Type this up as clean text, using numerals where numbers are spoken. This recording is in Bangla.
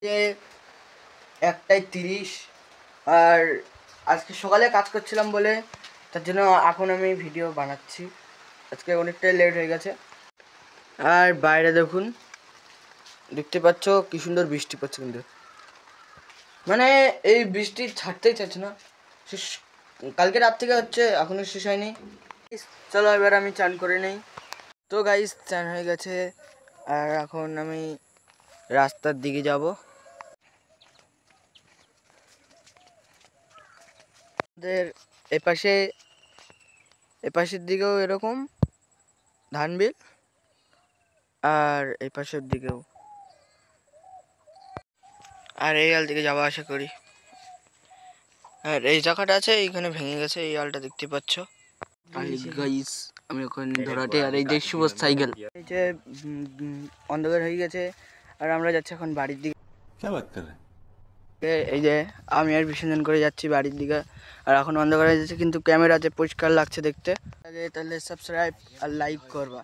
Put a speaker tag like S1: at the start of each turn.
S1: যে 1:30 আর আজকে সকালে কাজ করছিলাম বলে তার জন্য এখন আমি ভিডিও বানাচ্ছি। আজকে অনেকটাই লেট হয়ে গেছে। আর বাইরে দেখতে পাচ্ছ কি সুন্দর বৃষ্টি পড়ছে, কিন্তু মানে এই বৃষ্টি ছাড়তেই চাইছে না। শেষ কালকে রাত থেকে হচ্ছে, এখনো শেষ হয়নি। চলো এবার আমি চান করে নেই। তো গাইস চান হয়ে গেছে আর এখন আমি রাস্তার দিকে যাব। আমাদের এপাশের দিকেও এরকম ধান বিল, আর এই পাশের দিকেও, আর এই আল দিকে যাওয়া আসা করি। আর এই জায়গাটা আছে, এইখানে ভেঙে গেছে, এই আলটা দেখতে পাচ্ছ। গাইস আমি ওখানে ধরাটে, আর এই যে শুভ সাইকেল, এই যে অন্ধকার হয়ে গেছে আর আমরা যাচ্ছি এখন বাড়ির দিকে। এই যে আমি আর বিসর্জন করে যাচ্ছি বাড়ির দিকে, আর এখন অন্ধকার হয়ে যাচ্ছে কিন্তু ক্যামেরাতে পরিষ্কার লাগছে দেখতে। আগে তাহলে সাবস্ক্রাইব আর লাইক করবা।